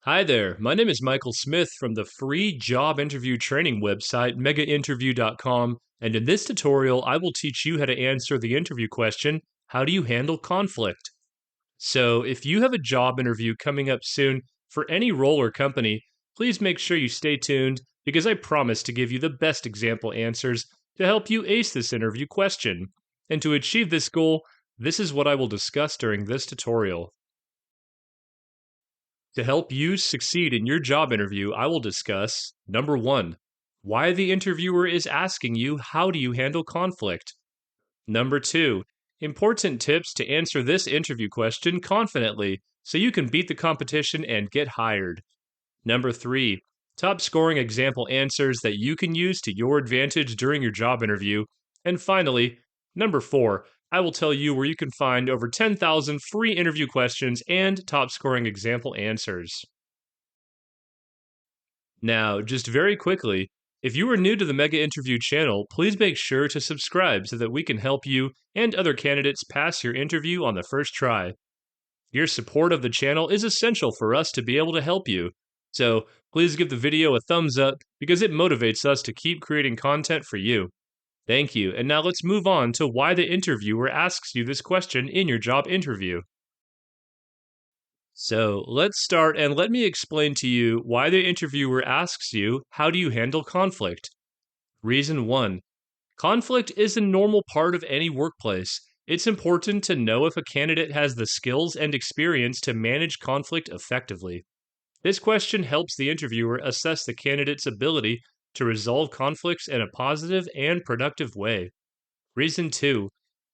Hi there, my name is Michael Smith from the free job interview training website megainterview.com, and in this tutorial I will teach you how to answer the interview question, how do you handle conflict? So, if you have a job interview coming up soon for any role or company, please make sure you stay tuned because I promise to give you the best example answers to help you ace this interview question. And to achieve this goal, this is what I will discuss during this tutorial. To help you succeed in your job interview, I will discuss number one, why the interviewer is asking you how do you handle conflict. Number two, important tips to answer this interview question confidently so you can beat the competition and get hired. Number three, top scoring example answers that you can use to your advantage during your job interview. And finally, number four, I will tell you where you can find over 10,000 free interview questions and top scoring example answers. Now, just very quickly, if you are new to the Mega Interview channel, please make sure to subscribe so that we can help you and other candidates pass your interview on the first try. Your support of the channel is essential for us to be able to help you. So, please give the video a thumbs up because it motivates us to keep creating content for you. Thank you, and now let's move on to why the interviewer asks you this question in your job interview. So let's start and let me explain to you why the interviewer asks you, how do you handle conflict? Reason 1. Conflict is a normal part of any workplace. It's important to know if a candidate has the skills and experience to manage conflict effectively. This question helps the interviewer assess the candidate's ability to resolve conflicts in a positive and productive way. Reason 2.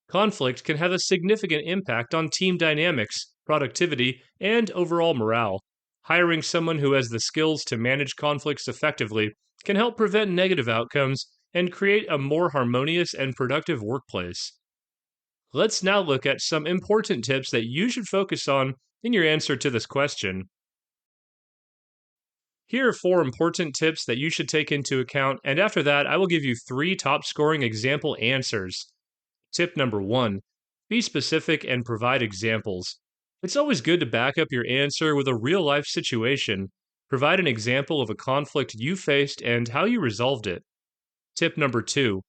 Conflict can have a significant impact on team dynamics, productivity, and overall morale. Hiring someone who has the skills to manage conflicts effectively can help prevent negative outcomes and create a more harmonious and productive workplace. Let's now look at some important tips that you should focus on in your answer to this question. Here are four important tips that you should take into account, and after that, I will give you three top scoring example answers. Tip number one, be specific and provide examples. It's always good to back up your answer with a real life situation. Provide an example of a conflict you faced and how you resolved it. Tip number two,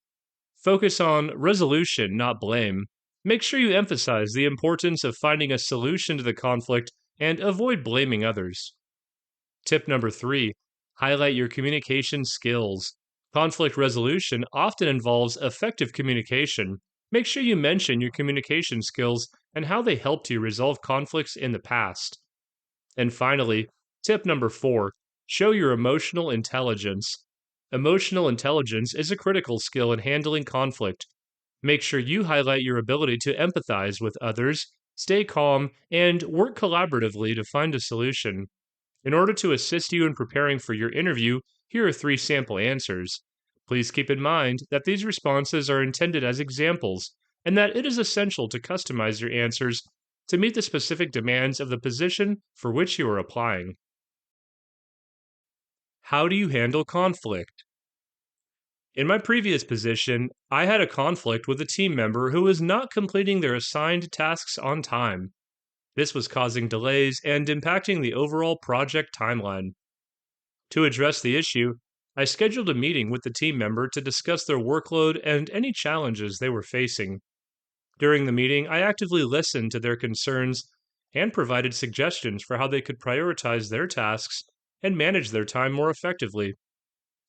focus on resolution, not blame. Make sure you emphasize the importance of finding a solution to the conflict and avoid blaming others. Tip number three, highlight your communication skills. Conflict resolution often involves effective communication. Make sure you mention your communication skills and how they helped you resolve conflicts in the past. And finally, tip number four, show your emotional intelligence. Emotional intelligence is a critical skill in handling conflict. Make sure you highlight your ability to empathize with others, stay calm, and work collaboratively to find a solution. In order to assist you in preparing for your interview, here are three sample answers. Please keep in mind that these responses are intended as examples, and that it is essential to customize your answers to meet the specific demands of the position for which you are applying. How do you handle conflict? In my previous position, I had a conflict with a team member who was not completing their assigned tasks on time. This was causing delays and impacting the overall project timeline. To address the issue, I scheduled a meeting with the team member to discuss their workload and any challenges they were facing. During the meeting, I actively listened to their concerns and provided suggestions for how they could prioritize their tasks and manage their time more effectively.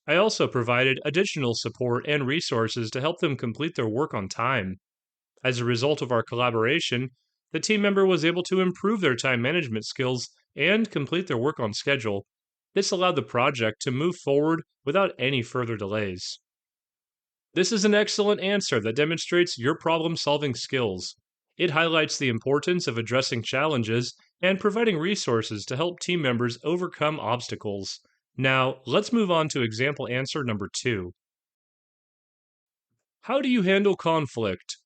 I also provided additional support and resources to help them complete their work on time. As a result of our collaboration, the team member was able to improve their time management skills and complete their work on schedule. This allowed the project to move forward without any further delays. This is an excellent answer that demonstrates your problem solving skills. It highlights the importance of addressing challenges and providing resources to help team members overcome obstacles. Now, let's move on to example answer number two. How do you handle conflict?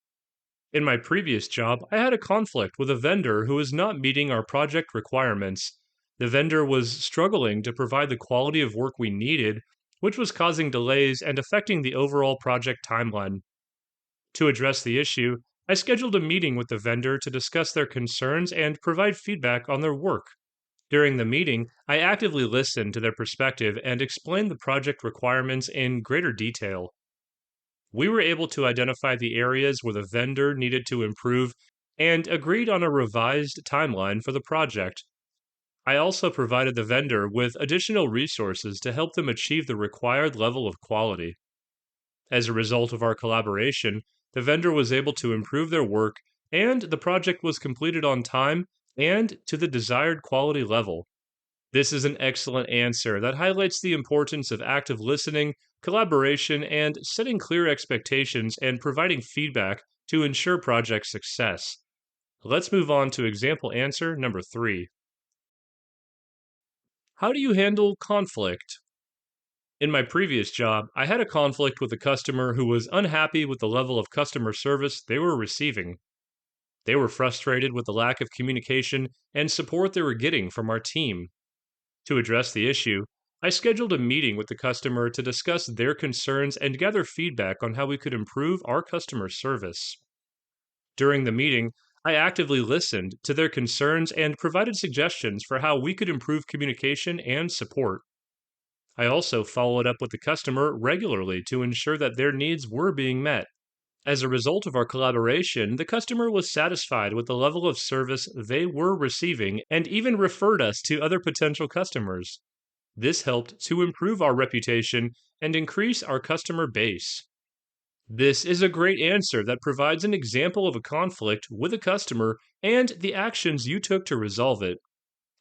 In my previous job, I had a conflict with a vendor who was not meeting our project requirements. The vendor was struggling to provide the quality of work we needed, which was causing delays and affecting the overall project timeline. To address the issue, I scheduled a meeting with the vendor to discuss their concerns and provide feedback on their work. During the meeting, I actively listened to their perspective and explained the project requirements in greater detail. We were able to identify the areas where the vendor needed to improve and agreed on a revised timeline for the project. I also provided the vendor with additional resources to help them achieve the required level of quality. As a result of our collaboration, the vendor was able to improve their work and the project was completed on time and to the desired quality level. This is an excellent answer that highlights the importance of active listening, collaboration, and setting clear expectations and providing feedback to ensure project success. Let's move on to example answer number 3. How do you handle conflict? In my previous job, I had a conflict with a customer who was unhappy with the level of customer service they were receiving. They were frustrated with the lack of communication and support they were getting from our team. To address the issue, I scheduled a meeting with the customer to discuss their concerns and gather feedback on how we could improve our customer service. During the meeting, I actively listened to their concerns and provided suggestions for how we could improve communication and support. I also followed up with the customer regularly to ensure that their needs were being met. As a result of our collaboration, the customer was satisfied with the level of service they were receiving and even referred us to other potential customers. This helped to improve our reputation and increase our customer base. This is a great answer that provides an example of a conflict with a customer and the actions you took to resolve it.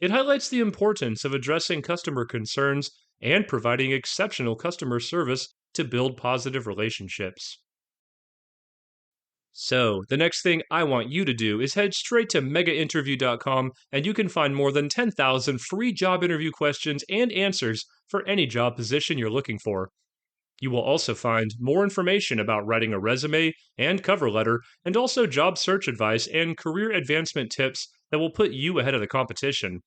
It highlights the importance of addressing customer concerns and providing exceptional customer service to build positive relationships. So, the next thing I want you to do is head straight to megainterview.com and you can find more than 10,000 free job interview questions and answers for any job position you're looking for. You will also find more information about writing a resume and cover letter, and also job search advice and career advancement tips that will put you ahead of the competition.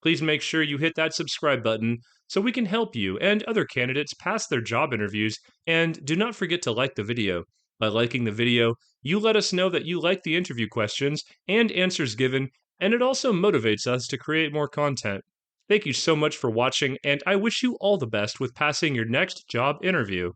Please make sure you hit that subscribe button so we can help you and other candidates pass their job interviews, and do not forget to like the video. By liking the video, you let us know that you like the interview questions and answers given, and it also motivates us to create more content. Thank you so much for watching, and I wish you all the best with passing your next job interview.